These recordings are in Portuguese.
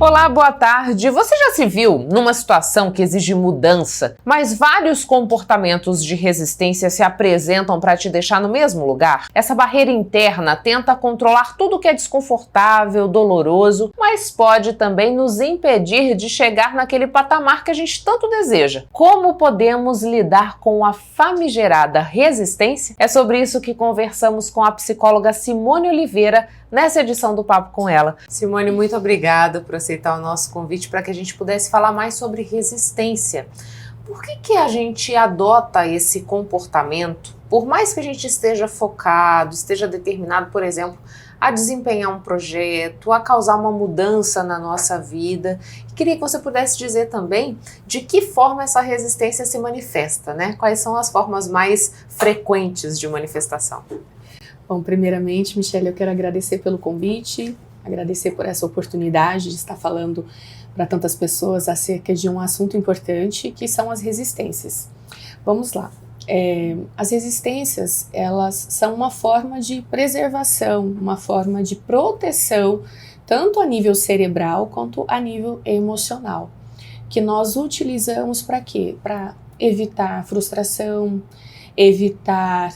Olá, boa tarde. Você já se viu numa situação que exige mudança, mas vários comportamentos de resistência se apresentam para te deixar no mesmo lugar? Essa barreira interna tenta controlar tudo que é desconfortável, doloroso, mas pode também nos impedir de chegar naquele patamar que a gente tanto deseja. Como podemos lidar com a famigerada resistência? É sobre isso que conversamos com a psicóloga Simone Oliveira nessa edição do Papo com Ela. Simone, muito obrigada por aceitar o nosso convite para que a gente pudesse falar mais sobre resistência. Por que a gente adota esse comportamento, por mais que a gente esteja focado, esteja determinado, por exemplo, a desempenhar um projeto, a causar uma mudança na nossa vida? E queria que você pudesse dizer também de que forma essa resistência se manifesta, né? Quais são as formas mais frequentes de manifestação? Bom, primeiramente, Michele, eu quero agradecer pelo convite, agradecer por essa oportunidade de estar falando para tantas pessoas acerca de um assunto importante, que são as resistências. Vamos lá. As resistências, elas são uma forma de preservação, uma forma de proteção, tanto a nível cerebral quanto a nível emocional, que nós utilizamos para quê? Para evitar frustração, evitar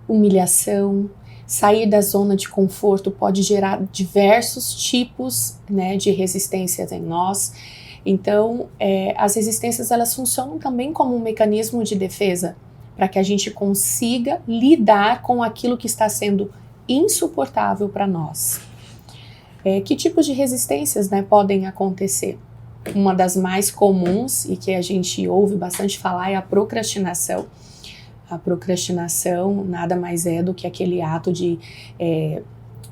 humilhação. Sair da zona de conforto pode gerar diversos tipos, né, de resistências em nós. Então, as resistências, elas funcionam também como um mecanismo de defesa, para que a gente consiga lidar com aquilo que está sendo insuportável para nós. Que tipos de resistências, né, podem acontecer? Uma das mais comuns e que a gente ouve bastante falar é a procrastinação. A procrastinação nada mais é do que aquele ato de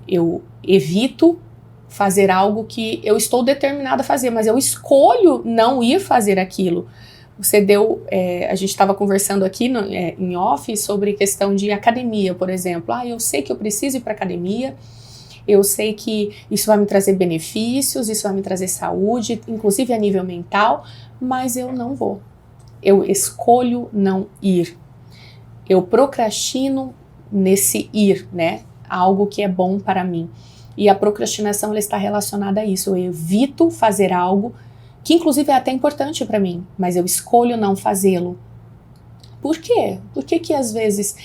eu evito fazer algo que eu estou determinada a fazer, mas eu escolho não ir fazer aquilo. A gente estava conversando aqui em off sobre questão de academia, por exemplo. Eu sei que eu preciso ir para academia, eu sei que isso vai me trazer benefícios, isso vai me trazer saúde, inclusive a nível mental, mas eu não vou. Eu escolho não ir. Eu procrastino nesse ir, né? Algo que é bom para mim. E a procrastinação, ela está relacionada a isso. Eu evito fazer algo que inclusive é até importante para mim, mas eu escolho não fazê-lo. Por quê? Por que às vezes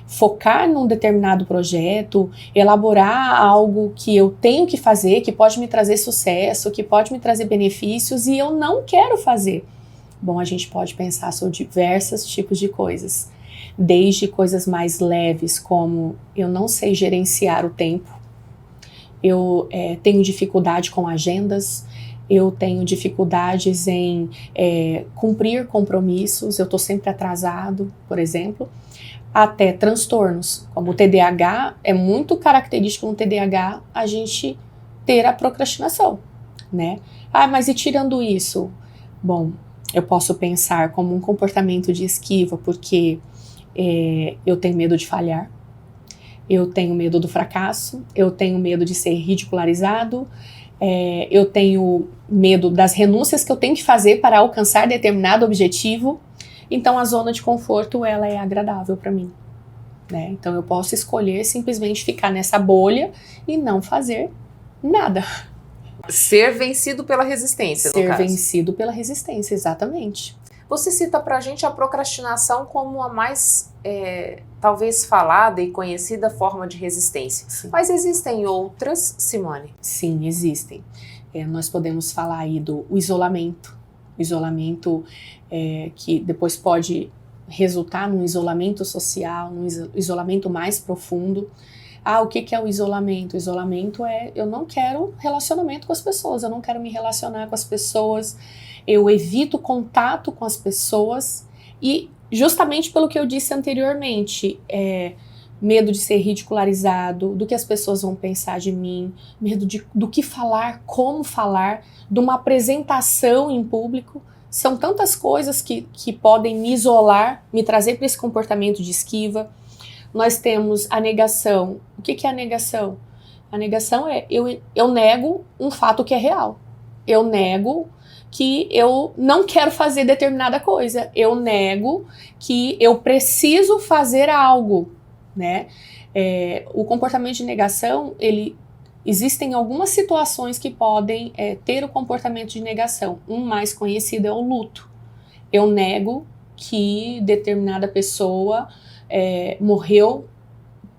focar num determinado projeto, elaborar algo que eu tenho que fazer, que pode me trazer sucesso, que pode me trazer benefícios e eu não quero fazer? Bom, a gente pode pensar sobre diversos tipos de coisas. Desde coisas mais leves, como eu não sei gerenciar o tempo, eu tenho dificuldade com agendas, eu tenho dificuldades em cumprir compromissos, eu estou sempre atrasado, por exemplo, até transtornos, como o TDAH, é muito característico no TDAH a gente ter a procrastinação, né? Mas e tirando isso? Bom, eu posso pensar como um comportamento de esquiva, porque eu tenho medo de falhar, eu tenho medo do fracasso, eu tenho medo de ser ridicularizado, eu tenho medo das renúncias que eu tenho que fazer para alcançar determinado objetivo. Então a zona de conforto, ela é agradável para mim, né? Então eu posso escolher simplesmente ficar nessa bolha e não fazer nada. Ser vencido pela resistência, no caso. Ser vencido pela resistência, exatamente. Você cita pra gente a procrastinação como a mais, talvez, falada e conhecida forma de resistência. Sim. Mas existem outras, Simone? Sim, existem. Nós podemos falar aí do isolamento. Isolamento que depois pode resultar num isolamento social, num isolamento mais profundo. O que é o isolamento? O isolamento eu não quero relacionamento com as pessoas, eu não quero me relacionar com as pessoas, eu evito contato com as pessoas e justamente pelo que eu disse anteriormente, medo de ser ridicularizado, do que as pessoas vão pensar de mim, medo do que falar, como falar, de uma apresentação em público. São tantas coisas que podem me isolar, me trazer para esse comportamento de esquiva. Nós temos a negação. O que é a negação? A negação é eu nego um fato que é real. Eu nego que eu não quero fazer determinada coisa. Eu nego que eu preciso fazer algo, né? O comportamento de negação, ele existem algumas situações que podem ter o comportamento de negação. Um mais conhecido é o luto. Eu nego que determinada pessoa morreu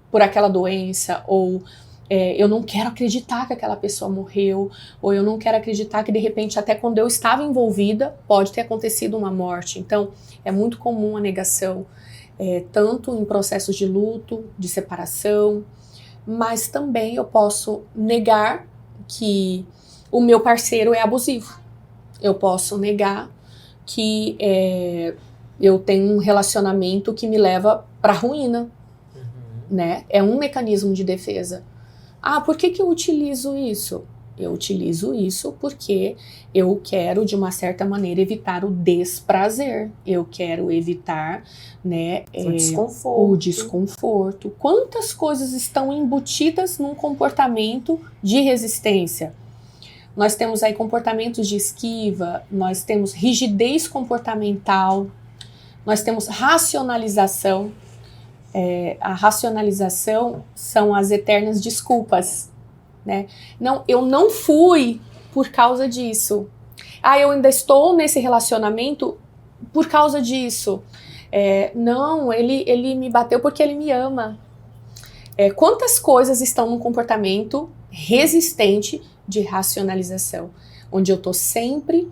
por aquela doença, ou eu não quero acreditar que aquela pessoa morreu, ou eu não quero acreditar que de repente até quando eu estava envolvida pode ter acontecido uma morte. Então é muito comum a negação, tanto em processos de luto, de separação, mas também eu posso negar que o meu parceiro é abusivo. Eu posso negar que eu tenho um relacionamento que me leva para a ruína, né? É um mecanismo de defesa. Por que eu utilizo isso? Eu utilizo isso porque eu quero, de uma certa maneira, evitar o desprazer. Eu quero evitar, né, o desconforto. Quantas coisas estão embutidas num comportamento de resistência? Nós temos aí comportamentos de esquiva, nós temos rigidez comportamental, nós temos racionalização. A racionalização são as eternas desculpas, né? Não, eu não fui por causa disso. Eu ainda estou nesse relacionamento por causa disso. Não, ele me bateu porque ele me ama. Quantas coisas estão num comportamento resistente de racionalização, onde eu estou sempre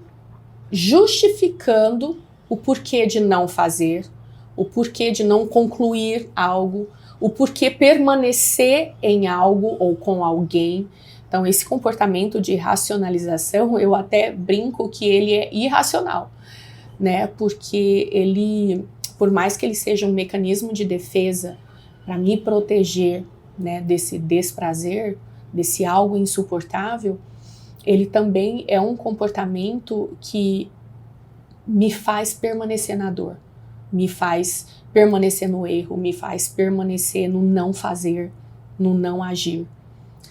justificando o porquê de não fazer, o porquê de não concluir algo, o porquê permanecer em algo ou com alguém. Então, esse comportamento de racionalização, eu até brinco que ele é irracional, né? Porque ele, por mais que ele seja um mecanismo de defesa para me proteger, né, desse desprazer, desse algo insuportável, ele também é um comportamento que me faz permanecer na dor, me faz permanecer no erro, me faz permanecer no não fazer, no não agir,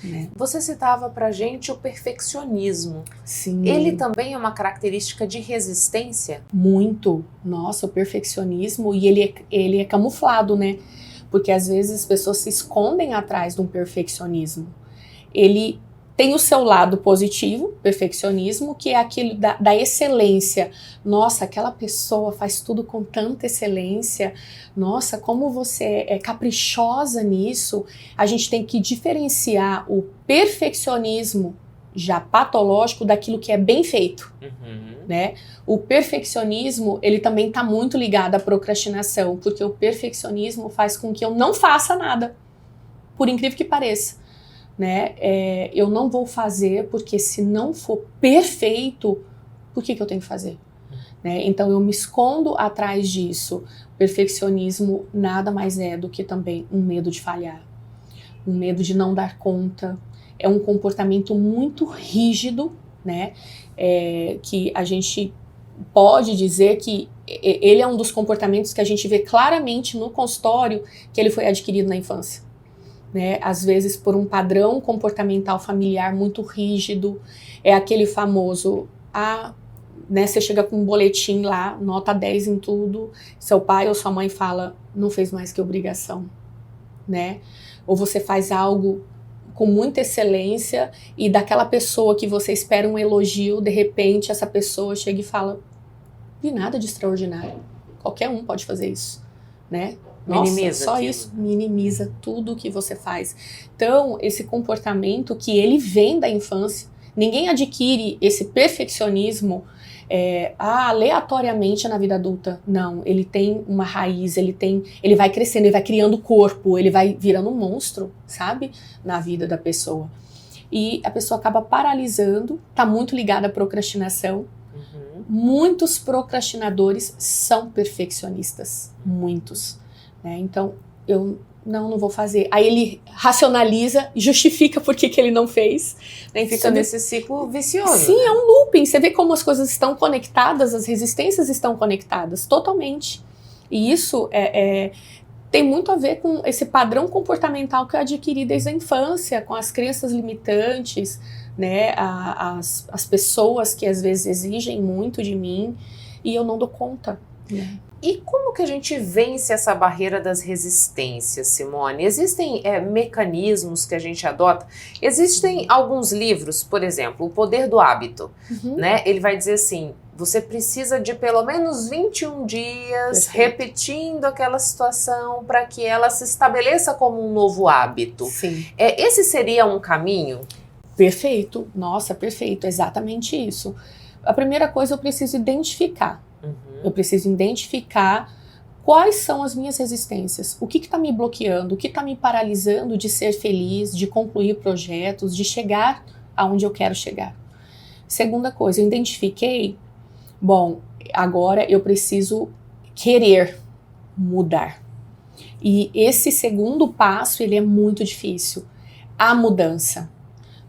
né? Você citava pra gente o perfeccionismo. Sim. Ele também é uma característica de resistência? Muito. Nossa, o perfeccionismo, e ele é camuflado, né? Porque às vezes as pessoas se escondem atrás de um perfeccionismo. Ele tem o seu lado positivo, perfeccionismo, que é aquilo da excelência. Nossa, aquela pessoa faz tudo com tanta excelência. Nossa, como você é caprichosa nisso. A gente tem que diferenciar o perfeccionismo já patológico daquilo que é bem feito, né? O perfeccionismo, ele também está muito ligado à procrastinação, porque o perfeccionismo faz com que eu não faça nada, por incrível que pareça. Né? Eu não vou fazer porque se não for perfeito, por que eu tenho que fazer? Né? Então eu me escondo atrás disso. Perfeccionismo nada mais é do que também um medo de falhar, um medo de não dar conta. É um comportamento muito rígido, né? Que a gente pode dizer que ele é um dos comportamentos que a gente vê claramente no consultório que ele foi adquirido na infância. Né, às vezes por um padrão comportamental familiar muito rígido, é aquele famoso, né, você chega com um boletim lá, nota 10 em tudo, seu pai ou sua mãe fala, não fez mais que obrigação, né? Ou você faz algo com muita excelência e daquela pessoa que você espera um elogio, de repente essa pessoa chega e fala, vi nada de extraordinário, qualquer um pode fazer isso, né? Nossa, minimiza só aquilo. isso, minimiza tudo o que você faz. Então, esse comportamento que ele vem da infância, ninguém adquire esse perfeccionismo aleatoriamente na vida adulta. Não, ele tem uma raiz, ele vai crescendo, ele vai criando corpo, ele vai virando um monstro, sabe? Na vida da pessoa. E a pessoa acaba paralisando, tá muito ligada à procrastinação. Muitos procrastinadores são perfeccionistas, muitos. Então, eu não vou fazer. Aí ele racionaliza e justifica por que ele não fez. Né? Fica nesse ciclo vicioso. Sim, é um looping. Você vê como as coisas estão conectadas, as resistências estão conectadas, totalmente. E isso tem muito a ver com esse padrão comportamental que eu adquiri desde a infância, com as crenças limitantes, né? As pessoas que às vezes exigem muito de mim e eu não dou conta. E como que a gente vence essa barreira das resistências, Simone? Existem mecanismos que a gente adota? Existem alguns livros, por exemplo, O Poder do Hábito, né? Ele vai dizer assim, você precisa de pelo menos 21 dias repetindo aquela situação para que ela se estabeleça como um novo hábito. Sim. Esse seria um caminho? Perfeito. Nossa, perfeito. Exatamente isso. A primeira coisa, eu preciso identificar. Eu preciso identificar quais são as minhas resistências, o que está me bloqueando, o que está me paralisando de ser feliz, de concluir projetos, de chegar aonde eu quero chegar. Segunda coisa, eu identifiquei, bom, agora eu preciso querer mudar. E esse segundo passo, ele é muito difícil, a mudança,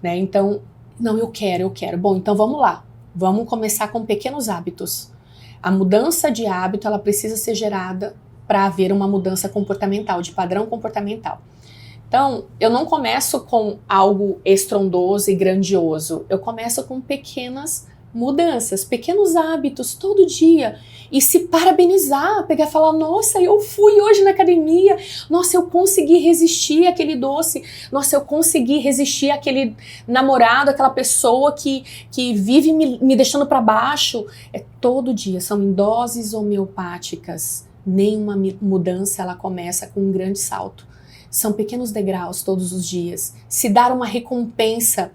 né? Então, não, eu quero. Bom, então vamos lá, vamos começar com pequenos hábitos. A mudança de hábito, ela precisa ser gerada para haver uma mudança comportamental, de padrão comportamental. Então, eu não começo com algo estrondoso e grandioso. Eu começo com pequenas mudanças, pequenos hábitos todo dia. E se parabenizar, pegar e falar, nossa, eu fui hoje na academia, nossa, eu consegui resistir àquele doce, nossa, eu consegui resistir àquele namorado, aquela pessoa que vive me deixando para baixo. É todo dia, são em doses homeopáticas. Nenhuma mudança, ela começa com um grande salto. São pequenos degraus todos os dias. Se dar uma recompensa.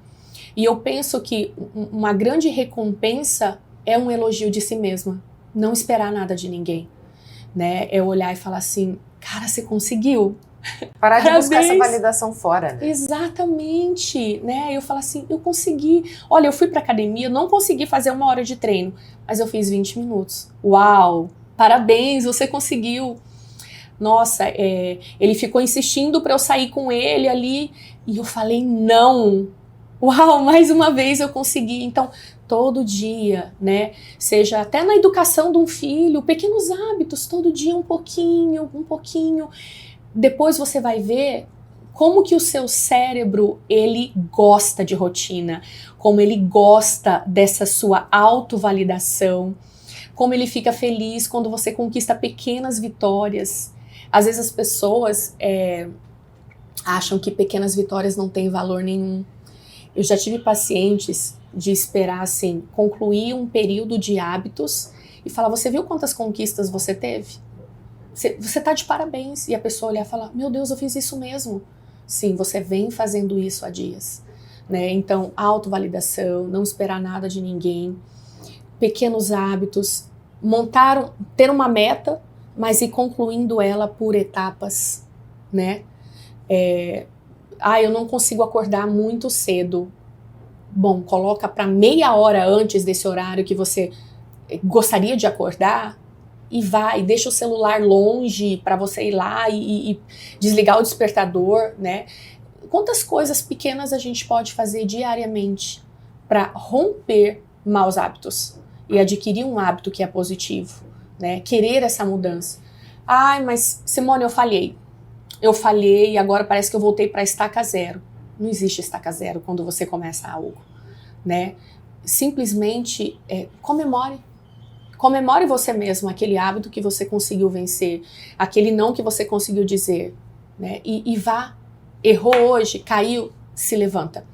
E eu penso que uma grande recompensa é um elogio de si mesma. Não esperar nada de ninguém, né? É olhar e falar assim, cara, você conseguiu. Parar de buscar essa validação fora, né? Exatamente, né? Eu falo assim, eu consegui. Olha, eu fui pra academia, não consegui fazer 1 hora de treino, mas eu fiz 20 minutos. Uau, parabéns, você conseguiu. Nossa, ele ficou insistindo pra eu sair com ele ali, e eu falei não. Uau, mais uma vez eu consegui. Então, todo dia, né? Seja até na educação de um filho, pequenos hábitos, todo dia um pouquinho. Depois você vai ver como que o seu cérebro, ele gosta de rotina, como ele gosta dessa sua autovalidação, como ele fica feliz quando você conquista pequenas vitórias. Às vezes as pessoas acham que pequenas vitórias não têm valor nenhum. Eu já tive pacientes de esperar, assim, concluir um período de hábitos e falar, você viu quantas conquistas você teve? Você tá de parabéns. E a pessoa olhar e falar, meu Deus, eu fiz isso mesmo. Sim, você vem fazendo isso há dias, né? Então, autovalidação, não esperar nada de ninguém, pequenos hábitos, ter uma meta, mas ir concluindo ela por etapas, né? Eu não consigo acordar muito cedo. Bom, coloca para meia hora antes desse horário que você gostaria de acordar e deixa o celular longe para você ir lá e desligar o despertador, né? Quantas coisas pequenas a gente pode fazer diariamente para romper maus hábitos e adquirir um hábito que é positivo, né? Querer essa mudança. Mas Simone, eu falhei e agora parece que eu voltei para estaca zero. Não existe estaca zero quando você começa algo, né? Simplesmente comemore você mesmo aquele hábito que você conseguiu vencer, aquele não que você conseguiu dizer, né? E vá, errou hoje, caiu, se levanta.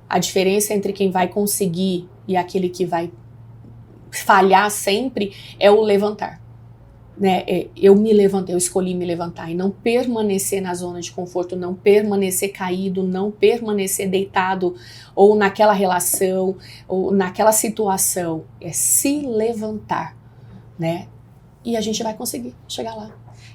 A diferença entre quem vai conseguir e aquele que vai falhar sempre é o levantar. Né, eu escolhi me levantar e não permanecer na zona de conforto, não permanecer caído, não permanecer deitado ou naquela relação ou naquela situação, é se levantar, né? E a gente vai conseguir chegar lá.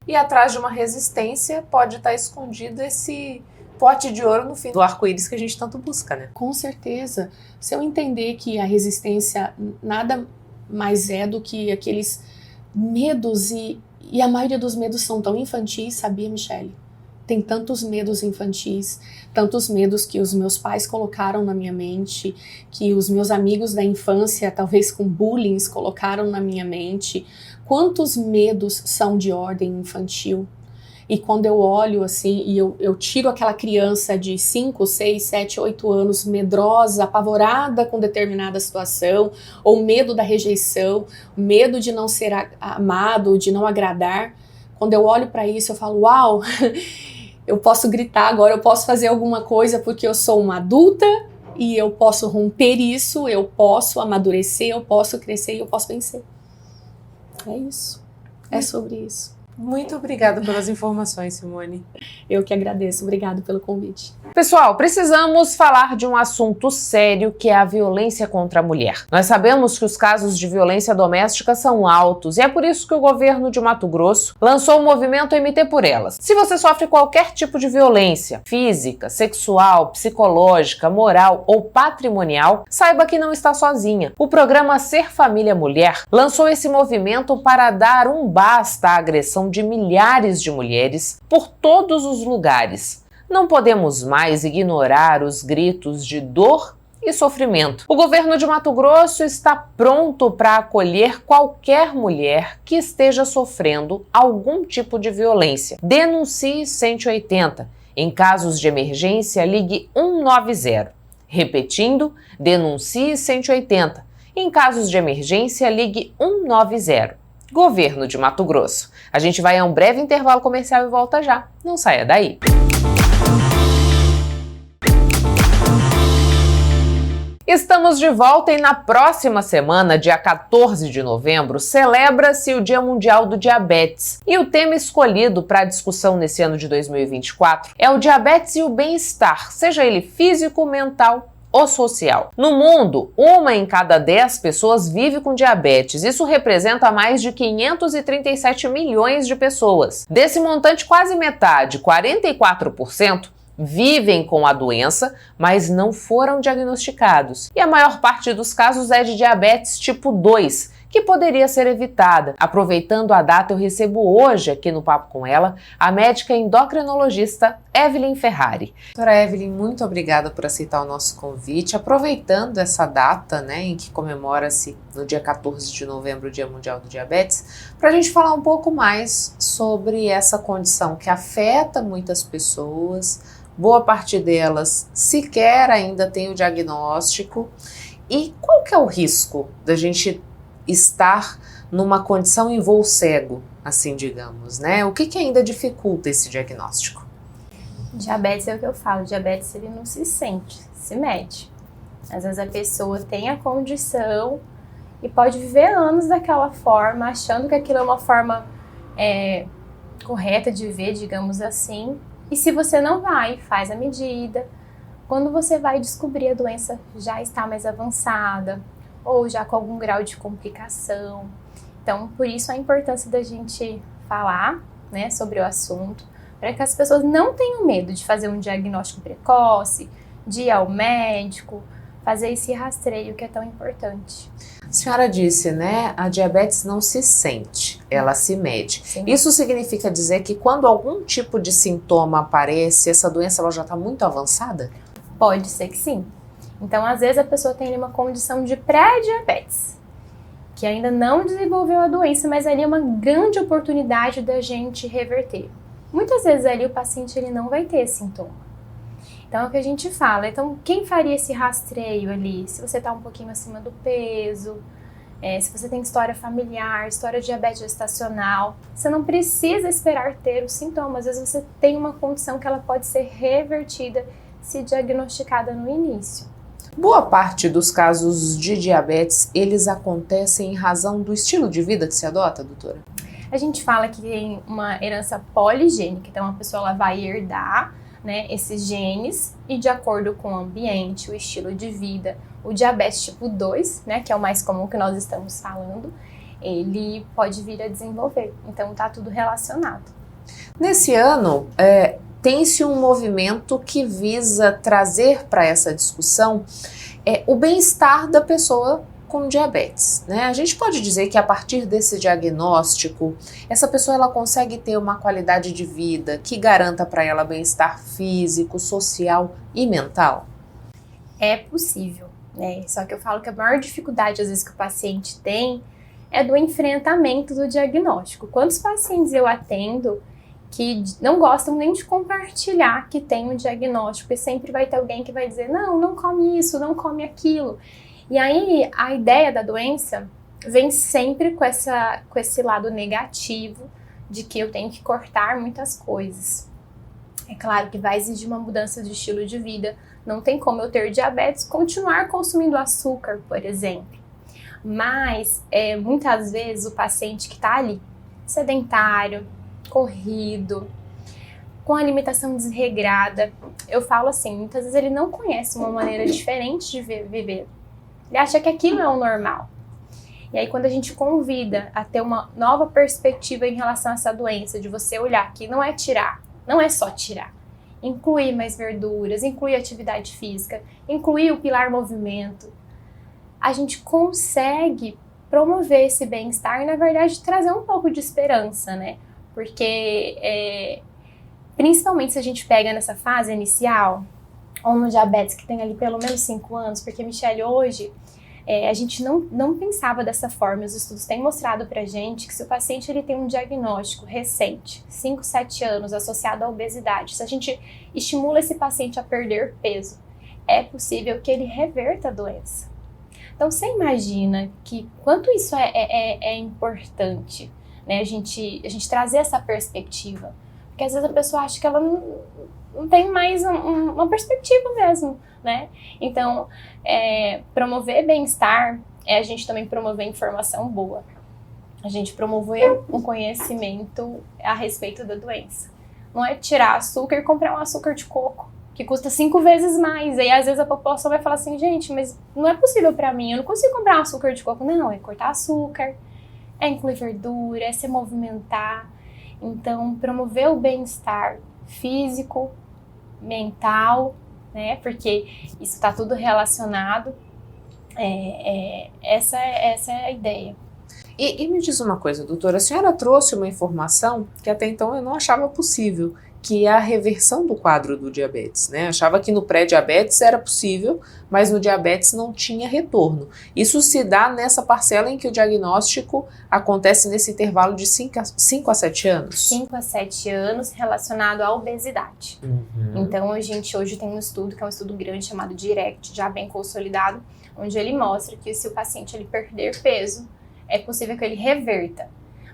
E atrás de uma resistência pode estar escondido esse pote de ouro no fim do arco-íris que a gente tanto busca, né? Com certeza. Se eu entender que a resistência nada mais é do que aqueles medos, e a maioria dos medos são tão infantis, sabia, Michele? Tem tantos medos infantis, tantos medos que os meus pais colocaram na minha mente, que os meus amigos da infância, talvez com bullying, colocaram na minha mente. Quantos medos são de ordem infantil? E quando eu olho assim, e eu tiro aquela criança de 5, 6, 7, 8 anos, medrosa, apavorada com determinada situação, ou medo da rejeição, medo de não ser amado, de não agradar, quando eu olho para isso, eu falo, uau, eu posso gritar agora, eu posso fazer alguma coisa porque eu sou uma adulta e eu posso romper isso, eu posso amadurecer, eu posso crescer e eu posso vencer. É isso. É sobre isso. Muito obrigada pelas informações, Simone. Eu que agradeço. Obrigado pelo convite. Pessoal, precisamos falar de um assunto sério que é a violência contra a mulher. Nós sabemos que os casos de violência doméstica são altos e é por isso que o governo de Mato Grosso lançou o movimento MT por Elas. Se você sofre qualquer tipo de violência física, sexual, psicológica, moral ou patrimonial, saiba que não está sozinha. O programa Ser Família Mulher lançou esse movimento para dar um basta à agressão de milhares de mulheres por todos os lugares. Não podemos mais ignorar os gritos de dor e sofrimento. O governo de Mato Grosso está pronto para acolher qualquer mulher que esteja sofrendo algum tipo de violência. Denuncie 180. Em casos de emergência, ligue 190. Repetindo, denuncie 180. Em casos de emergência, ligue 190. Governo de Mato Grosso. A gente vai a um breve intervalo comercial e volta já. Não saia daí. Estamos de volta e na próxima semana, dia 14 de novembro, celebra-se o Dia Mundial do Diabetes. E o tema escolhido para a discussão nesse ano de 2024 é o diabetes e o bem-estar, seja ele físico, mental ou social. No mundo, 1 em cada 10 pessoas vive com diabetes. Isso representa mais de 537 milhões de pessoas. Desse montante, quase metade, 44%, vivem com a doença, mas não foram diagnosticados. E a maior parte dos casos é de diabetes tipo 2, que poderia ser evitada. Aproveitando a data, eu recebo hoje aqui no Papo com ela a médica endocrinologista Evelyn Ferrari. Doutora Evelyn, muito obrigada por aceitar o nosso convite. Aproveitando essa data, né, em que comemora-se no dia 14 de novembro o Dia Mundial do Diabetes, para a gente falar um pouco mais sobre essa condição que afeta muitas pessoas, boa parte delas sequer ainda tem o diagnóstico. E qual que é o risco da gente estar numa condição em voo cego, assim digamos, né? O que ainda dificulta esse diagnóstico? Diabetes é o que eu falo, diabetes ele não se sente, se mede. Às vezes a pessoa tem a condição e pode viver anos daquela forma, achando que aquilo é uma forma correta de viver, digamos assim. E se você não vai, faz a medida, quando você vai descobrir a doença já está mais avançada, ou já com algum grau de complicação. Então, por isso a importância da gente falar, né, sobre o assunto, para que as pessoas não tenham medo de fazer um diagnóstico precoce, de ir ao médico, fazer esse rastreio que é tão importante. A senhora disse, né, a diabetes não se sente, ela se mede. Sim. Isso significa dizer que quando algum tipo de sintoma aparece, essa doença ela já está muito avançada? Pode ser que sim. Então, às vezes, a pessoa tem uma condição de pré-diabetes, que ainda não desenvolveu a doença, mas ali é uma grande oportunidade da gente reverter. Muitas vezes ali o paciente ele não vai ter sintoma. Então, é o que a gente fala. Então, quem faria esse rastreio ali? Se você está um pouquinho acima do peso, se você tem história familiar, história de diabetes gestacional, você não precisa esperar ter os sintomas. Às vezes, você tem uma condição que ela pode ser revertida se diagnosticada no início. Boa parte dos casos de diabetes, eles acontecem em razão do estilo de vida que se adota, doutora? A gente fala que tem uma herança poligênica, então a pessoa ela vai herdar, né, esses genes e de acordo com o ambiente, o estilo de vida, o diabetes tipo 2, né, que é o mais comum que nós estamos falando, ele pode vir a desenvolver. Então tá tudo relacionado. Nesse ano, tem-se um movimento que visa trazer para essa discussão o bem-estar da pessoa com diabetes, né? A gente pode dizer que a partir desse diagnóstico, essa pessoa ela consegue ter uma qualidade de vida que garanta para ela bem-estar físico, social e mental? É possível, né? Só que eu falo que a maior dificuldade às vezes que o paciente tem é do enfrentamento do diagnóstico. Quantos pacientes eu atendo que não gostam nem de compartilhar que tem um diagnóstico, e sempre vai ter alguém que vai dizer, não, não come isso, não come aquilo. E aí, a ideia da doença vem sempre com esse lado negativo de que eu tenho que cortar muitas coisas. É claro que vai exigir uma mudança de estilo de vida. Não tem como eu ter diabetes e continuar consumindo açúcar, por exemplo. Mas, muitas vezes, o paciente que está ali, sedentário, corrido, com alimentação desregrada, eu falo assim, muitas vezes ele não conhece uma maneira diferente de viver. Ele acha que aquilo é o normal. E aí, quando a gente convida a ter uma nova perspectiva em relação a essa doença, de você olhar que não é tirar, não é só tirar. Incluir mais verduras, incluir atividade física, incluir o pilar movimento. A gente consegue promover esse bem-estar e, na verdade, trazer um pouco de esperança, né? Porque, principalmente se a gente pega nessa fase inicial, ou no diabetes que tem ali pelo menos 5 anos, porque, Michele, hoje a gente não pensava dessa forma. Os estudos têm mostrado pra gente que se o paciente ele tem um diagnóstico recente, 5, 7 anos, associado à obesidade, se a gente estimula esse paciente a perder peso, é possível que ele reverta a doença. Então, você imagina que quanto isso é importante, né? A gente trazer essa perspectiva. Porque às vezes a pessoa acha que ela não tem mais uma perspectiva mesmo, né? Então, promover bem-estar é a gente também promover informação boa. A gente promover um conhecimento a respeito da doença. Não é tirar açúcar e comprar um açúcar de coco, que custa 5 vezes mais. Aí, às vezes, a população vai falar assim, gente, mas não é possível pra mim, eu não consigo comprar um açúcar de coco. Não, é cortar açúcar, é incluir verdura, é se movimentar. Então, promover o bem-estar físico, mental, né? Porque isso está tudo relacionado. Essa é a ideia. E me diz uma coisa, doutora, a senhora trouxe uma informação que até então eu não achava possível, que é a reversão do quadro do diabetes, né? Achava que no pré-diabetes era possível, mas no diabetes não tinha retorno. Isso se dá nessa parcela em que o diagnóstico acontece nesse intervalo de 5 a 7 anos? 5 a 7 anos relacionado à obesidade. Então, a gente hoje tem um estudo, que é um estudo grande, chamado DIRECT, já bem consolidado, onde ele mostra que se o paciente ele perder peso, é possível que ele reverta.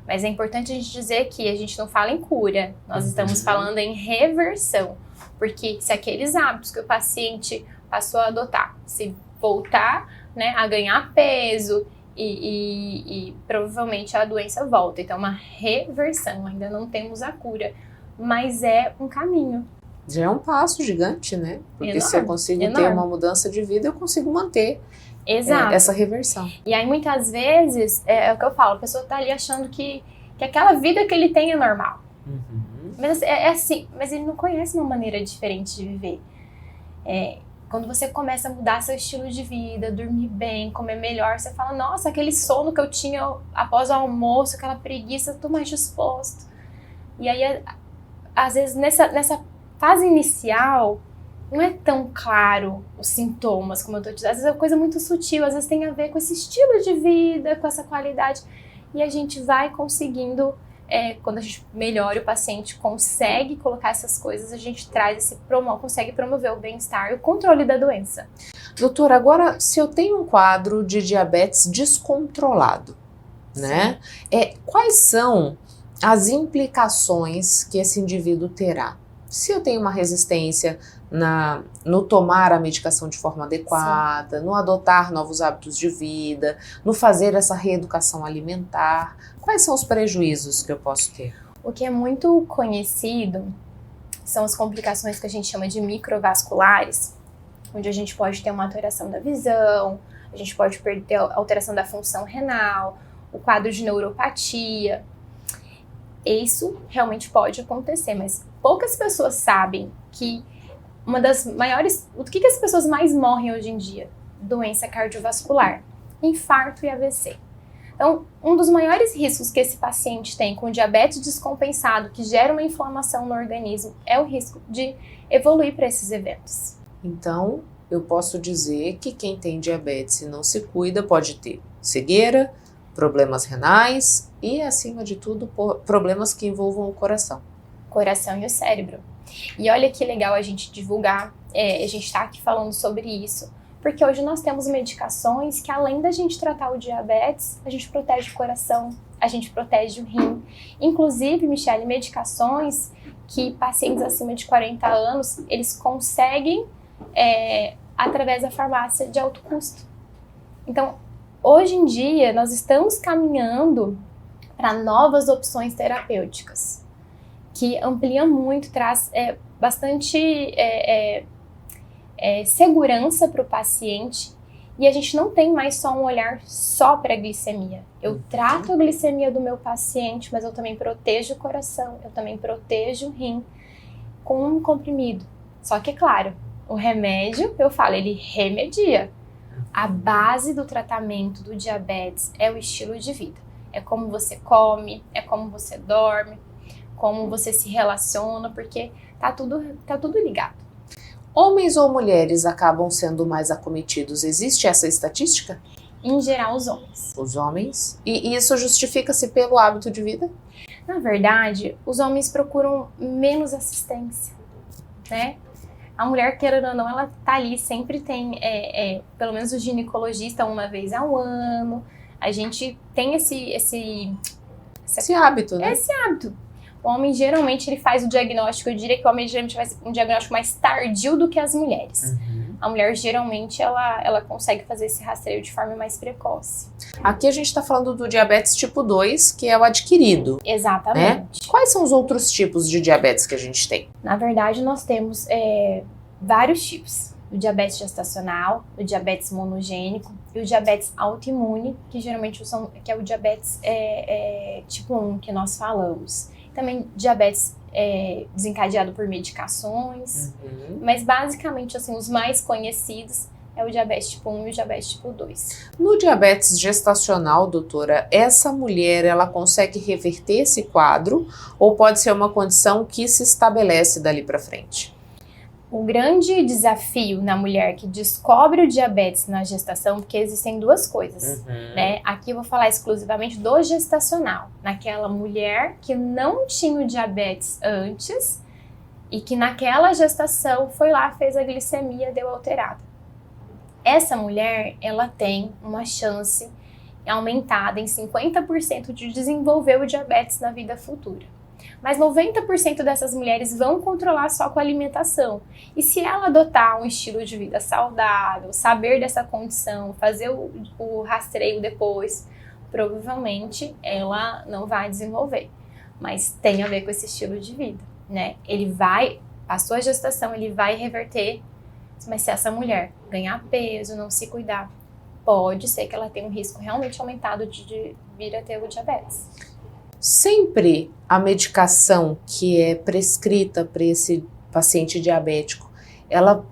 Mas é importante a gente dizer que a gente não fala em cura, nós estamos falando em reversão, porque se aqueles hábitos que o paciente passou a adotar, se voltar, né, a ganhar peso e provavelmente a doença volta. Então, uma reversão, ainda não temos a cura, mas é um caminho. Já é um passo gigante, né? Porque enorme, se eu consigo ter uma mudança de vida, eu consigo manter essa reversão. E aí, muitas vezes, é o que eu falo, a pessoa tá ali achando que aquela vida que ele tem é normal. Mas assim, mas ele não conhece uma maneira diferente de viver. Quando você começa a mudar seu estilo de vida, dormir bem, comer melhor, você fala, nossa, aquele sono que eu tinha após o almoço, aquela preguiça, eu tô mais disposto. E aí, às vezes, nessa fase inicial, não é tão claro os sintomas, como eu tô dizendo. Às vezes é uma coisa muito sutil, às vezes tem a ver com esse estilo de vida, com essa qualidade. E a gente vai conseguindo, quando a gente melhora, o paciente consegue colocar essas coisas, a gente consegue promover o bem-estar e o controle da doença. Doutora, agora, se eu tenho um quadro de diabetes descontrolado, né? Quais são as implicações que esse indivíduo terá? Se eu tenho uma resistência no tomar a medicação de forma adequada, sim, no adotar novos hábitos de vida, no fazer essa reeducação alimentar, quais são os prejuízos que eu posso ter? O que é muito conhecido são as complicações que a gente chama de microvasculares, onde a gente pode ter uma alteração da visão, a gente pode ter alteração da função renal, o quadro de neuropatia. Isso realmente pode acontecer, mas poucas pessoas sabem que uma das maiores... O que as pessoas mais morrem hoje em dia? Doença cardiovascular, infarto e AVC. Então, um dos maiores riscos que esse paciente tem com diabetes descompensado, que gera uma inflamação no organismo, é o risco de evoluir para esses eventos. Então, eu posso dizer que quem tem diabetes e não se cuida pode ter cegueira, problemas renais e, acima de tudo, problemas que envolvam o coração. coração e o cérebro. E olha que legal a gente divulgar, a gente está aqui falando sobre isso, porque hoje nós temos medicações que, além da gente tratar o diabetes, a gente protege o coração, a gente protege o rim. Inclusive, Michele, medicações que pacientes acima de 40 anos, eles conseguem através da farmácia de alto custo. Então, hoje em dia, nós estamos caminhando para novas opções terapêuticas, que ampliam muito, traz bastante segurança para o paciente, e a gente não tem mais só um olhar só para a glicemia. Eu trato a glicemia do meu paciente, mas eu também protejo o coração, eu também protejo o rim com um comprimido. Só que, é claro, o remédio, eu falo, ele remedia. A base do tratamento do diabetes é o estilo de vida. É como você come, é como você dorme, como você se relaciona, porque tá tudo ligado. Homens ou mulheres acabam sendo mais acometidos? Existe essa estatística? Em geral, os homens. Os homens? E isso justifica-se pelo hábito de vida? Na verdade, os homens procuram menos assistência, né? A mulher, querendo ou não, ela tá ali, sempre tem, pelo menos o ginecologista uma vez ao ano. A gente tem esse hábito, né? Esse hábito. O homem, geralmente, ele faz o diagnóstico, eu diria que o homem geralmente faz um diagnóstico mais tardio do que as mulheres. Uhum. A mulher, geralmente, ela consegue fazer esse rastreio de forma mais precoce. Aqui a gente está falando do diabetes tipo 2, que é o adquirido. Exatamente. Né? Quais são os outros tipos de diabetes que a gente tem? Na verdade, nós temos vários tipos. O diabetes gestacional, o diabetes monogênico e o diabetes autoimune, que geralmente que é o diabetes tipo 1 que nós falamos. Também diabetes desencadeado por medicações, mas basicamente assim, os mais conhecidos é o diabetes tipo 1 e o diabetes tipo 2. No diabetes gestacional, doutora, essa mulher, ela consegue reverter esse quadro ou pode ser uma condição que se estabelece dali para frente? O grande desafio na mulher que descobre o diabetes na gestação, porque existem duas coisas, né? Aqui eu vou falar exclusivamente do gestacional, naquela mulher que não tinha o diabetes antes e que naquela gestação foi lá, fez a glicemia, deu alterada. Essa mulher, ela tem uma chance aumentada em 50% de desenvolver o diabetes na vida futura. Mas 90% dessas mulheres vão controlar só com a alimentação. E se ela adotar um estilo de vida saudável, saber dessa condição, fazer o rastreio depois, provavelmente ela não vai desenvolver. Mas tem a ver com esse estilo de vida, né? A sua gestação, ele vai reverter, mas se essa mulher ganhar peso, não se cuidar, pode ser que ela tenha um risco realmente aumentado de vir a ter o diabetes. Sempre a medicação que é prescrita para esse paciente diabético, ela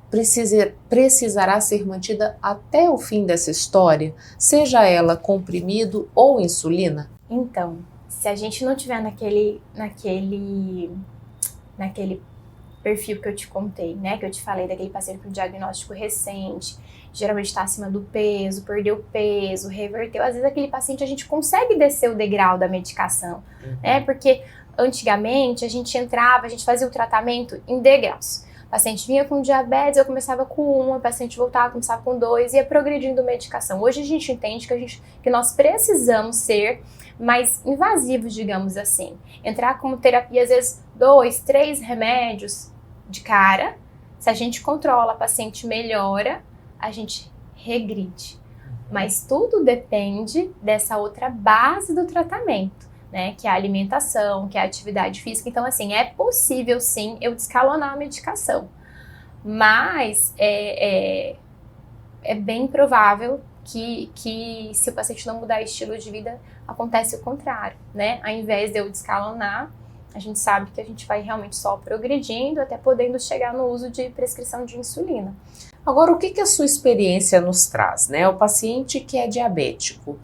precisará ser mantida até o fim dessa história, seja ela comprimido ou insulina? Então, se a gente não tiver naquele perfil que eu te contei, né, que eu te falei daquele paciente com diagnóstico recente, geralmente está acima do peso, perdeu peso, reverteu. Às vezes aquele paciente a gente consegue descer o degrau da medicação, né? Porque antigamente a gente fazia o tratamento em degraus. O paciente vinha com diabetes, eu começava com 1, o paciente voltava, começava com 2, ia progredindo medicação. Hoje a gente entende que nós precisamos ser mais invasivos, digamos assim. Entrar como terapia, às vezes, 2, 3 remédios de cara. Se a gente controla, o paciente melhora, a gente regride. Mas tudo depende dessa outra base do tratamento, né? Que é a alimentação, que é a atividade física. Então, assim, é possível, sim, eu descalonar a medicação. Mas é bem provável que se o paciente não mudar estilo de vida, acontece o contrário, né? Ao invés de eu descalonar, a gente sabe que a gente vai realmente só progredindo, até podendo chegar no uso de prescrição de insulina. Agora, o que a sua experiência nos traz, né? O paciente que é diabético,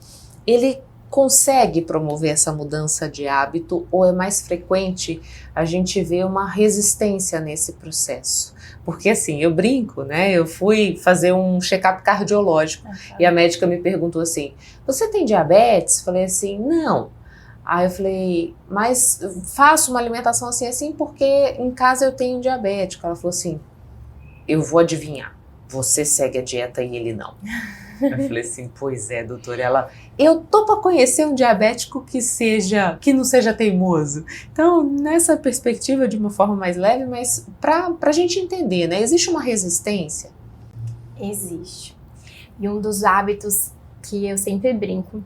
ele consegue promover essa mudança de hábito ou é mais frequente a gente ver uma resistência nesse processo? Porque assim, eu brinco, né? Eu fui fazer um check-up cardiológico e a médica me perguntou assim, você tem diabetes? Falei assim, não. Aí eu falei, mas faço uma alimentação assim porque em casa eu tenho diabético. Ela falou assim, eu vou adivinhar, você segue a dieta e ele não. Eu falei assim, pois é, doutora. Ela, eu tô para conhecer um diabético que não seja teimoso. Então, nessa perspectiva, de uma forma mais leve, mas pra gente entender, né? Existe uma resistência? Existe. E um dos hábitos que eu sempre brinco,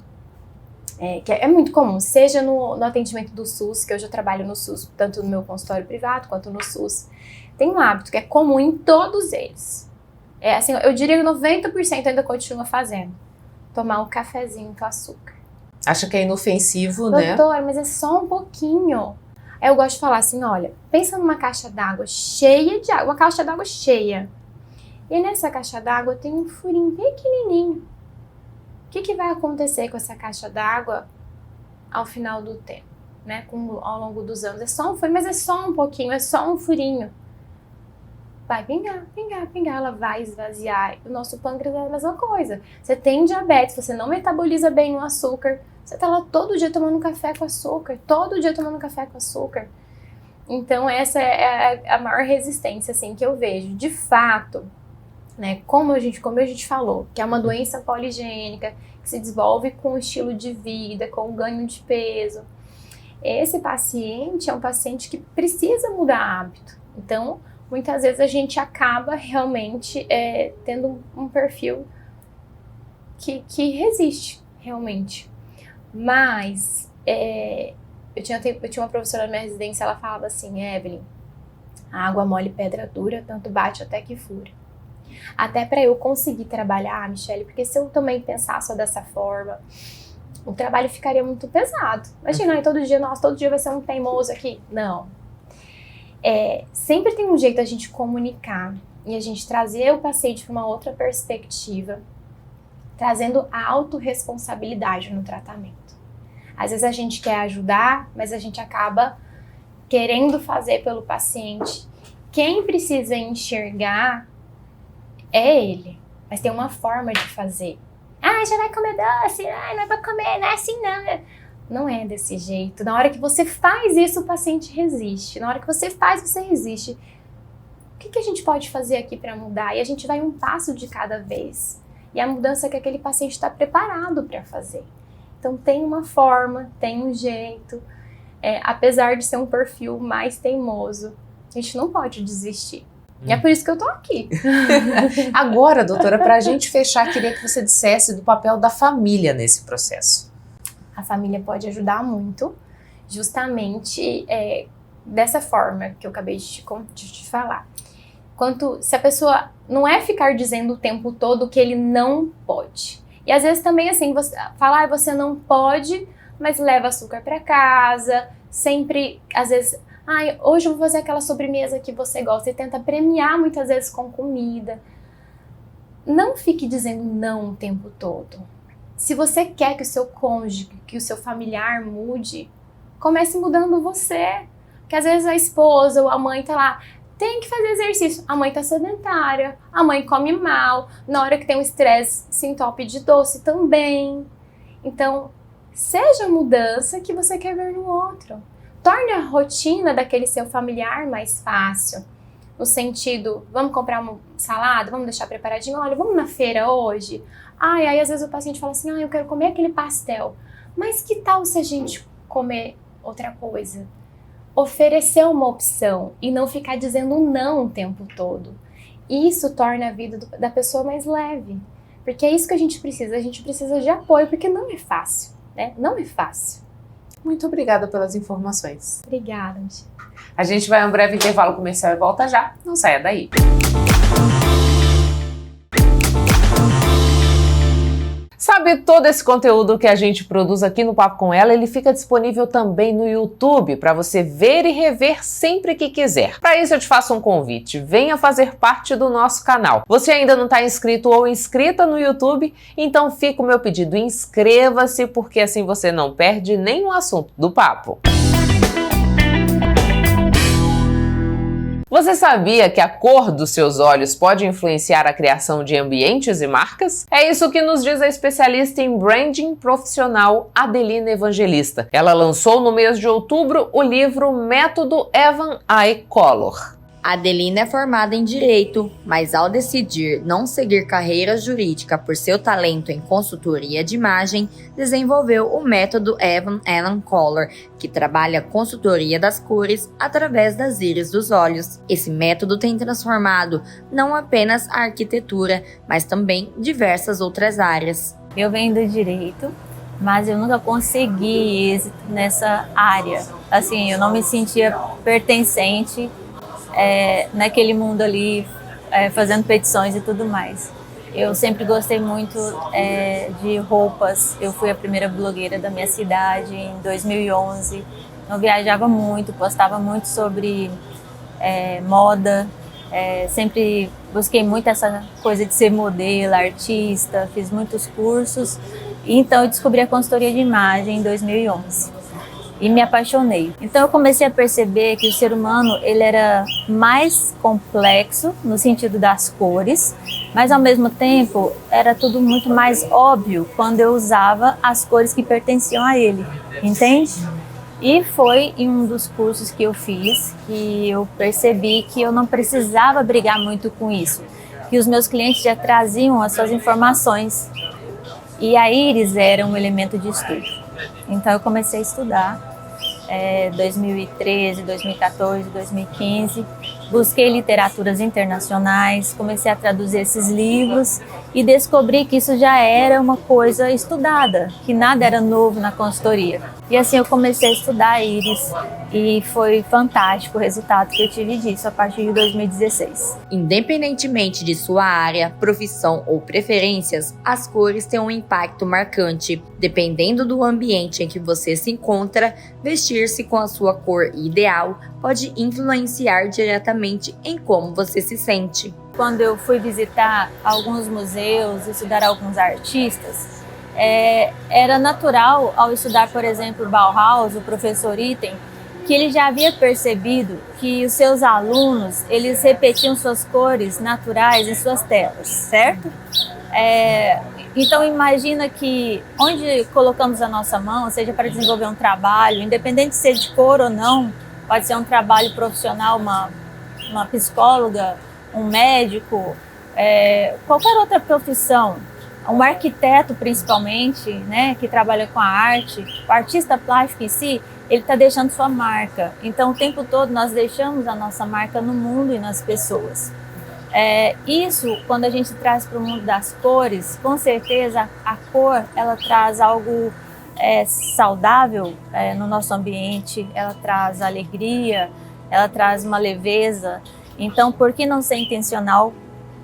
que é muito comum, seja no atendimento do SUS, que eu já trabalho no SUS, tanto no meu consultório privado quanto no SUS, tem um hábito que é comum em todos eles. Assim, eu diria que 90% ainda continua fazendo. Tomar um cafezinho com açúcar. Acha que é inofensivo, né? Doutora, mas é só um pouquinho. Aí eu gosto de falar assim, olha, pensa numa caixa d'água cheia de água, uma caixa d'água cheia. E nessa caixa d'água tem um furinho pequenininho. O que vai acontecer com essa caixa d'água ao final do tempo, né? Ao longo dos anos. É só um furinho, mas é só um pouquinho, é só um furinho. Vai pingar, ela vai esvaziar. O nosso pâncreas é a mesma coisa. Você tem diabetes, você não metaboliza bem o açúcar, você tá lá todo dia tomando café com açúcar, Então essa é a maior resistência, assim, que eu vejo. De fato, né, como a gente falou, que é uma doença poligênica, que se desenvolve com o estilo de vida, com o ganho de peso. Esse paciente é um paciente que precisa mudar hábito. Então, muitas vezes a gente acaba realmente tendo um perfil que resiste, realmente. Mas eu tinha uma professora na minha residência, ela falava assim, Evelyn, a água mole pedra dura, tanto bate até que fura. Até para eu conseguir trabalhar, Michele, porque se eu também pensar só dessa forma, o trabalho ficaria muito pesado. Imagina, todo dia vai ser um teimoso aqui. Não. Sempre tem um jeito a gente comunicar e a gente trazer o paciente para uma outra perspectiva, trazendo a autorresponsabilidade no tratamento. Às vezes a gente quer ajudar, mas a gente acaba querendo fazer pelo paciente. Quem precisa enxergar é ele, mas tem uma forma de fazer. Já vai comer doce, não é pra comer, não é assim não. Não é desse jeito. Na hora que você faz isso, o paciente resiste. Na hora que você faz, você resiste. O que a gente pode fazer aqui para mudar? E a gente vai um passo de cada vez. E a mudança que aquele paciente está preparado para fazer. Então tem uma forma, tem um jeito. Apesar de ser um perfil mais teimoso, a gente não pode desistir. E é por isso que eu tô aqui. Agora, doutora, para a gente fechar, queria que você dissesse do papel da família nesse processo. A família pode ajudar muito, justamente dessa forma que eu acabei de te falar. Se a pessoa não é ficar dizendo o tempo todo que ele não pode. E às vezes também assim, você fala, você não pode, mas leva açúcar para casa, sempre, às vezes, hoje eu vou fazer aquela sobremesa que você gosta, e tenta premiar muitas vezes com comida. Não fique dizendo não o tempo todo. Se você quer que o seu cônjuge, que o seu familiar mude, comece mudando você. Porque às vezes a esposa ou a mãe tá lá, tem que fazer exercício. A mãe tá sedentária, a mãe come mal, na hora que tem um estresse se entope de doce também. Então, seja a mudança que você quer ver no outro. Torne a rotina daquele seu familiar mais fácil. No sentido, vamos comprar uma salada, vamos deixar preparadinho, olha, vamos na feira hoje. Aí às vezes o paciente fala assim, eu quero comer aquele pastel. Mas que tal se a gente comer outra coisa? Oferecer uma opção e não ficar dizendo não o tempo todo. Isso torna a vida da pessoa mais leve. Porque é isso que a gente precisa de apoio, porque não é fácil, né? Não é fácil. Muito obrigada pelas informações. Obrigada, Michele. A gente vai a um breve intervalo comercial e volta já. Não saia daí. Sabe, todo esse conteúdo que a gente produz aqui no Papo com Ela, ele fica disponível também no YouTube para você ver e rever sempre que quiser. Para isso eu te faço um convite, venha fazer parte do nosso canal. Você ainda não está inscrito ou inscrita no YouTube? Então fica o meu pedido, inscreva-se, porque assim você não perde nenhum assunto do Papo. Você sabia que a cor dos seus olhos pode influenciar a criação de ambientes e marcas? É isso que nos diz a especialista em branding profissional Adelina Evangelista. Ela lançou no mês de outubro o livro Método Evan Eye Color. Adelina é formada em Direito, mas ao decidir não seguir carreira jurídica por seu talento em consultoria de imagem, desenvolveu o método Evan Eye Color, que trabalha a consultoria das cores através das íris dos olhos. Esse método tem transformado não apenas a arquitetura, mas também diversas outras áreas. Eu venho do Direito, mas eu nunca consegui êxito nessa área. Assim, eu não me sentia pertencente naquele mundo ali, fazendo petições e tudo mais. Eu sempre gostei muito de roupas. Eu fui a primeira blogueira da minha cidade em 2011. Eu viajava muito, postava muito sobre moda. Sempre busquei muito essa coisa de ser modelo, artista, fiz muitos cursos. Então eu descobri a consultoria de imagem em 2011. E me apaixonei. Então eu comecei a perceber que o ser humano ele era mais complexo no sentido das cores, mas ao mesmo tempo era tudo muito mais óbvio quando eu usava as cores que pertenciam a ele, entende? E foi em um dos cursos que eu fiz que eu percebi que eu não precisava brigar muito com isso, que os meus clientes já traziam as suas informações e a íris era um elemento de estudo. Então eu comecei a estudar 2013, 2014, 2015, busquei literaturas internacionais, comecei a traduzir esses livros e descobri que isso já era uma coisa estudada, que nada era novo na consultoria. E assim eu comecei a estudar a íris e foi fantástico o resultado que eu tive disso a partir de 2016. Independentemente de sua área, profissão ou preferências, as cores têm um impacto marcante. Dependendo do ambiente em que você se encontra, vestir-se com a sua cor ideal pode influenciar diretamente em como você se sente. Quando eu fui visitar alguns museus, estudar alguns artistas, era natural ao estudar, por exemplo, Bauhaus, o professor Itten, que ele já havia percebido que os seus alunos, eles repetiam suas cores naturais em suas telas, certo? Então imagina que onde colocamos a nossa mão, seja para desenvolver um trabalho, independente de ser de cor ou não, pode ser um trabalho profissional, uma psicóloga, um médico, qualquer outra profissão, um arquiteto principalmente, né, que trabalha com a arte, o artista plástico em si, ele está deixando sua marca. Então o tempo todo nós deixamos a nossa marca no mundo e nas pessoas. Isso, quando a gente traz para o mundo das cores, com certeza a cor ela traz algo saudável no nosso ambiente, ela traz alegria, ela traz uma leveza. Então, por que não ser intencional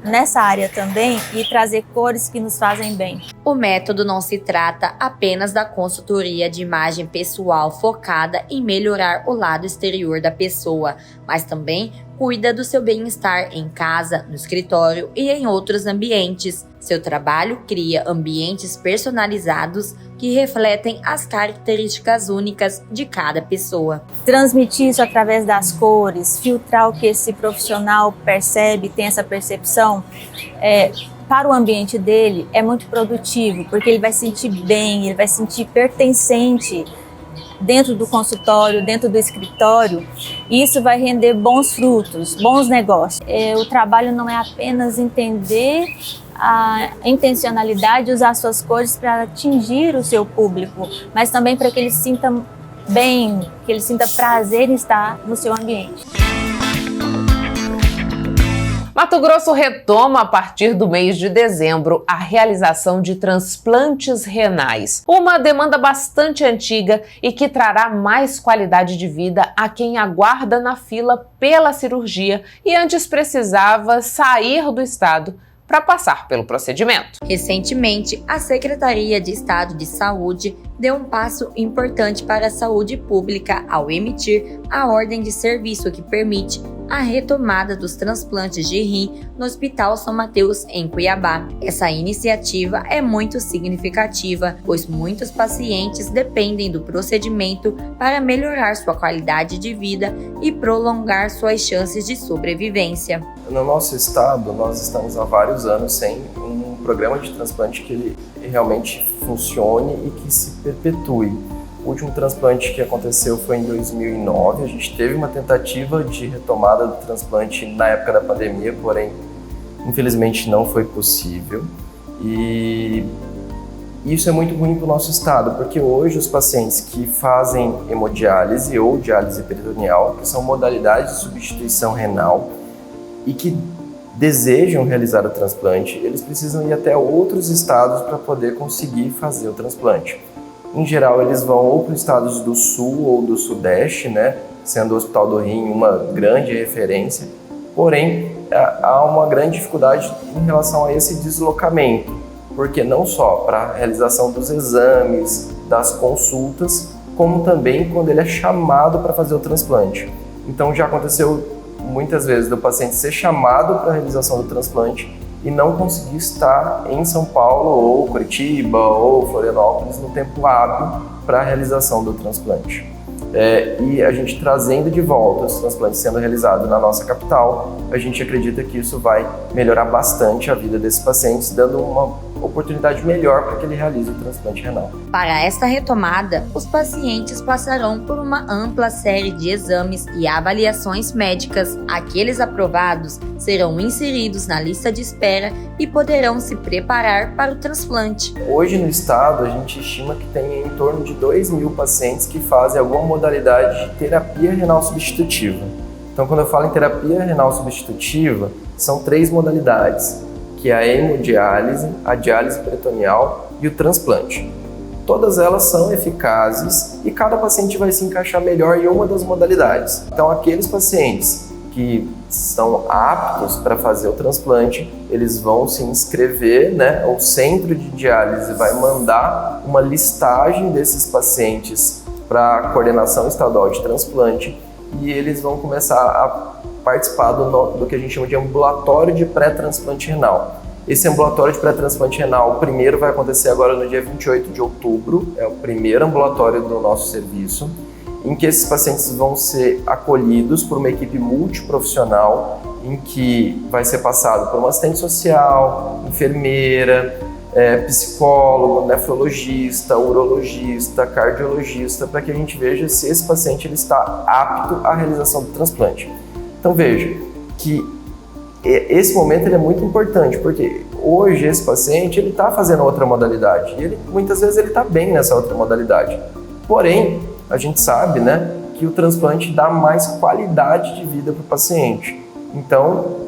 nessa área também e trazer cores que nos fazem bem? O método não se trata apenas da consultoria de imagem pessoal focada em melhorar o lado exterior da pessoa, mas também cuida do seu bem-estar em casa, no escritório e em outros ambientes. Seu trabalho cria ambientes personalizados que refletem as características únicas de cada pessoa. Transmitir isso através das cores, filtrar o que esse profissional percebe, tem essa percepção, para o ambiente dele é muito produtivo, porque ele vai sentir bem, ele vai sentir pertencente dentro do consultório, dentro do escritório, e isso vai render bons frutos, bons negócios. O trabalho não é apenas entender a intencionalidade de usar suas cores para atingir o seu público, mas também para que ele se sinta bem, que ele sinta prazer em estar no seu ambiente. Mato Grosso retoma a partir do mês de dezembro a realização de transplantes renais, uma demanda bastante antiga e que trará mais qualidade de vida a quem aguarda na fila pela cirurgia e antes precisava sair do estado para passar pelo procedimento. Recentemente, a Secretaria de Estado de Saúde deu um passo importante para a saúde pública ao emitir a ordem de serviço que permite a retomada dos transplantes de rim no Hospital São Mateus, em Cuiabá. Essa iniciativa é muito significativa, pois muitos pacientes dependem do procedimento para melhorar sua qualidade de vida e prolongar suas chances de sobrevivência. No nosso estado, nós estamos há vários anos sem um programa de transplante que ele realmente funcione e que se perpetue. O último transplante que aconteceu foi em 2009. A gente teve uma tentativa de retomada do transplante na época da pandemia, porém, infelizmente não foi possível. E isso é muito ruim para o nosso estado, porque hoje os pacientes que fazem hemodiálise ou diálise peritoneal, que são modalidades de substituição renal e que desejam realizar o transplante, eles precisam ir até outros estados para poder conseguir fazer o transplante. Em geral, eles vão ou para os estados do sul ou do sudeste, né, sendo o Hospital do Rim uma grande referência. Porém, há uma grande dificuldade em relação a esse deslocamento, porque não só para a realização dos exames, das consultas, como também quando ele é chamado para fazer o transplante. Então já aconteceu muitas vezes do paciente ser chamado para a realização do transplante e não conseguir estar em São Paulo ou Curitiba ou Florianópolis no tempo hábil para a realização do transplante. E a gente trazendo de volta os transplantes sendo realizados na nossa capital, a gente acredita que isso vai melhorar bastante a vida desses pacientes, dando uma oportunidade melhor para que ele realize o transplante renal. Para esta retomada, os pacientes passarão por uma ampla série de exames e avaliações médicas. Aqueles aprovados serão inseridos na lista de espera e poderão se preparar para o transplante. Hoje no estado, a gente estima que tem em torno de 2.000 pacientes que fazem alguma modalidade de terapia renal substitutiva. Então, quando eu falo em terapia renal substitutiva, são 3 modalidades, que é a hemodiálise, a diálise peritoneal e o transplante. Todas elas são eficazes e cada paciente vai se encaixar melhor em uma das modalidades. Então, aqueles pacientes que estão aptos para fazer o transplante, eles vão se inscrever, né? O centro de diálise vai mandar uma listagem desses pacientes para a coordenação estadual de transplante e eles vão começar a participar do que a gente chama de ambulatório de pré-transplante renal. Esse ambulatório de pré-transplante renal, o primeiro vai acontecer agora no dia 28 de outubro, é o primeiro ambulatório do nosso serviço, em que esses pacientes vão ser acolhidos por uma equipe multiprofissional, em que vai ser passado por um assistente social, enfermeira, psicólogo, nefrologista, urologista, cardiologista, para que a gente veja se esse paciente ele está apto à realização do transplante. Então veja que esse momento ele é muito importante, porque hoje esse paciente ele está fazendo outra modalidade e muitas vezes ele está bem nessa outra modalidade. Porém, a gente sabe, né, que o transplante dá mais qualidade de vida para o paciente. Então,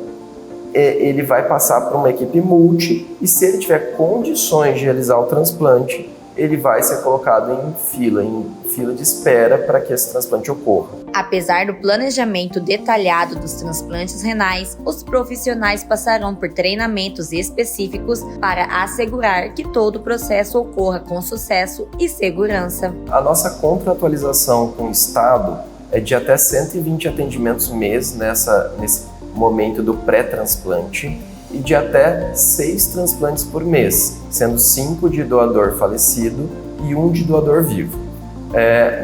ele vai passar por uma equipe multi e se ele tiver condições de realizar o transplante, ele vai ser colocado em fila de espera para que esse transplante ocorra. Apesar do planejamento detalhado dos transplantes renais, os profissionais passarão por treinamentos específicos para assegurar que todo o processo ocorra com sucesso e segurança. A nossa contratualização com o Estado é de até 120 atendimentos mês nesse momento do pré-transplante e de até 6 transplantes por mês, sendo 5 de doador falecido e 1 de doador vivo.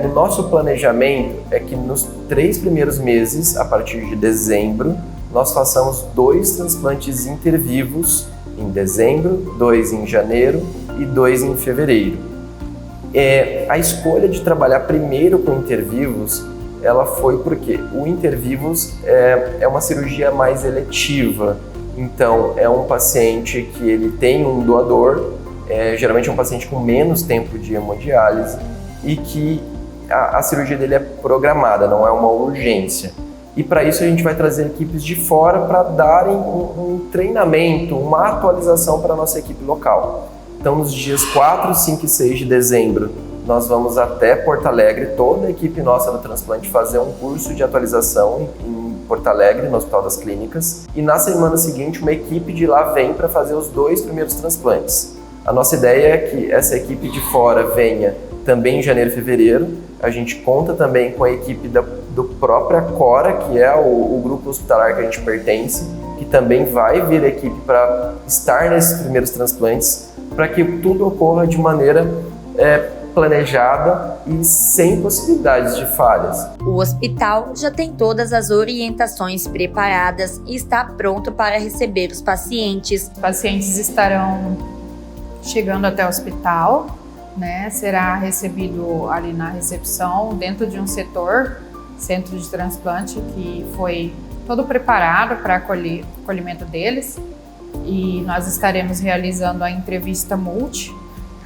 No nosso planejamento é que nos 3 primeiros meses, a partir de dezembro, nós façamos 2 transplantes intervivos em dezembro, 2 em janeiro e 2 em fevereiro. A escolha de trabalhar primeiro com intervivos, ela foi porque o intervivos é uma cirurgia mais eletiva. Então, é um paciente que ele tem um doador, geralmente é um paciente com menos tempo de hemodiálise e que a cirurgia dele é programada, não é uma urgência. E para isso a gente vai trazer equipes de fora para darem um treinamento, uma atualização para a nossa equipe local. Então, nos dias 4, 5 e 6 de dezembro, nós vamos até Porto Alegre, toda a equipe nossa do transplante, fazer um curso de atualização em Porto Alegre, no Hospital das Clínicas. E na semana seguinte, uma equipe de lá vem para fazer os 2 primeiros transplantes. A nossa ideia é que essa equipe de fora venha também em janeiro e fevereiro. A gente conta também com a equipe do própria Cora, que é o grupo hospitalar que a gente pertence, que também vai vir a equipe para estar nesses primeiros transplantes, para que tudo ocorra de maneira planejada e sem possibilidades de falhas. O hospital já tem todas as orientações preparadas e está pronto para receber os pacientes. Os pacientes estarão chegando até o hospital, né? Será recebido ali na recepção, dentro de um centro de transplante, que foi todo preparado para acolhimento deles. E nós estaremos realizando a entrevista multi.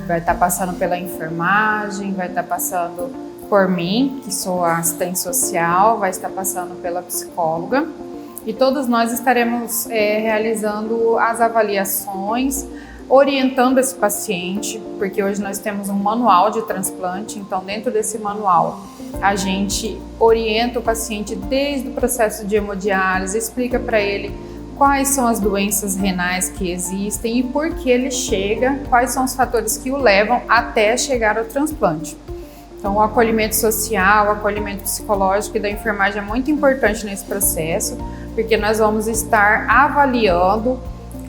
Vai estar passando pela enfermagem, vai estar passando por mim, que sou a assistente social, vai estar passando pela psicóloga. E todos nós estaremos realizando as avaliações, orientando esse paciente, porque hoje nós temos um manual de transplante, então dentro desse manual a gente orienta o paciente desde o processo de hemodiálise, explica para ele quais são as doenças renais que existem e por que ele chega, quais são os fatores que o levam até chegar ao transplante. Então, o acolhimento social, o acolhimento psicológico e da enfermagem é muito importante nesse processo, porque nós vamos estar avaliando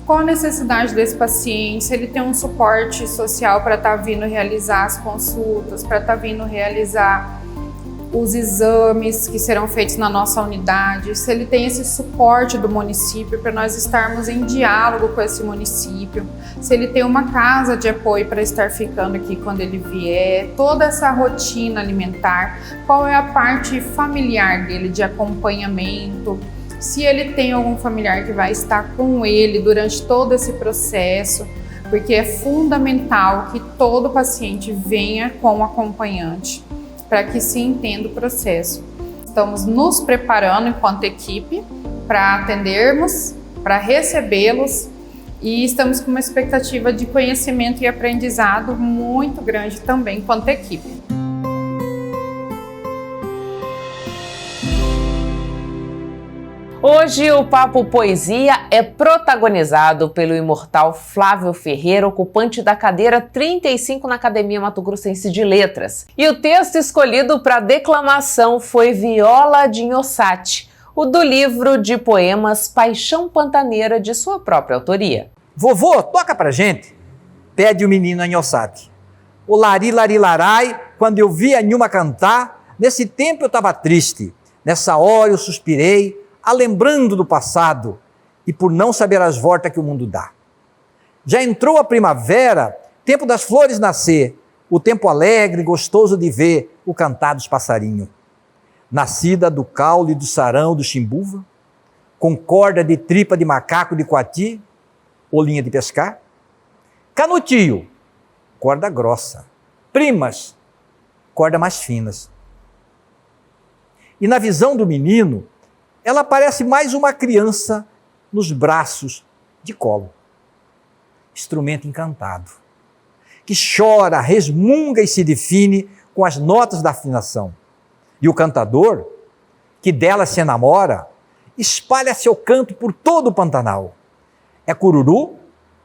qual a necessidade desse paciente, se ele tem um suporte social para estar vindo realizar as consultas, para estar vindo realizar os exames que serão feitos na nossa unidade, se ele tem esse suporte do município para nós estarmos em diálogo com esse município, se ele tem uma casa de apoio para estar ficando aqui quando ele vier, toda essa rotina alimentar, qual é a parte familiar dele de acompanhamento, se ele tem algum familiar que vai estar com ele durante todo esse processo, porque é fundamental que todo paciente venha com um acompanhante, para que se entenda o processo. Estamos nos preparando enquanto equipe para atendermos, para recebê-los e estamos com uma expectativa de conhecimento e aprendizado muito grande também enquanto equipe. Hoje o Papo Poesia é protagonizado pelo imortal Flávio Ferreira, ocupante da cadeira 35 na Academia Mato Grossense de Letras. E o texto escolhido para declamação foi Viola de Inhossati, o do livro de poemas Paixão Pantaneira, de sua própria autoria. Vovô, toca pra gente, pede o menino a Inhossati. O lari, lari, larai, quando eu vi a Nilma cantar, nesse tempo eu estava triste, nessa hora eu suspirei, lembrando do passado e por não saber as voltas que o mundo dá. Já entrou a primavera, tempo das flores nascer, o tempo alegre, gostoso de ver o cantar dos passarinhos. Nascida do caule, do sarão, do chimbuva, com corda de tripa de macaco de coati, ou linha de pescar. Canutio, corda grossa. Primas, corda mais finas. E na visão do menino, ela parece mais uma criança nos braços de colo. Instrumento encantado, que chora, resmunga e se define com as notas da afinação. E o cantador, que dela se enamora, espalha seu canto por todo o Pantanal. É cururu,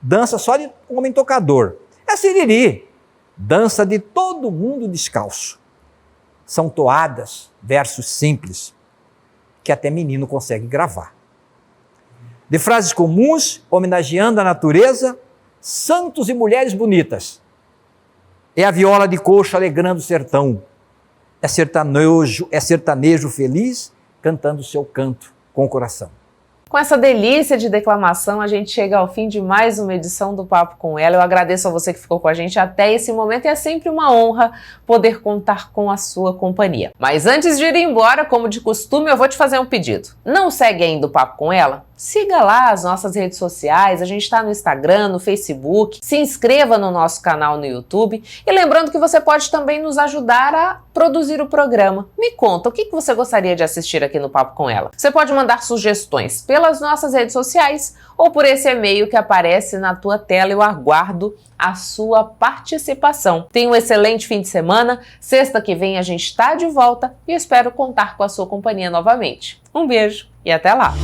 dança só de homem tocador. É siriri, dança de todo mundo descalço. São toadas, versos simples, que até menino consegue gravar. De frases comuns, homenageando a natureza, santos e mulheres bonitas. É a viola de coxo alegrando o sertão. É sertanejo feliz, cantando o seu canto com o coração. Com essa delícia de declamação, a gente chega ao fim de mais uma edição do Papo com Ela. Eu agradeço a você que ficou com a gente até esse momento e é sempre uma honra poder contar com a sua companhia. Mas antes de ir embora, como de costume, eu vou te fazer um pedido. Não segue ainda o Papo com Ela? Siga lá as nossas redes sociais, a gente está no Instagram, no Facebook, se inscreva no nosso canal no YouTube e lembrando que você pode também nos ajudar a produzir o programa. Me conta, o que você gostaria de assistir aqui no Papo com Ela? Você pode mandar sugestões pelas nossas redes sociais ou por esse e-mail que aparece na tua tela. Eu aguardo a sua participação. Tenha um excelente fim de semana, sexta que vem a gente está de volta e espero contar com a sua companhia novamente. Um beijo e até lá!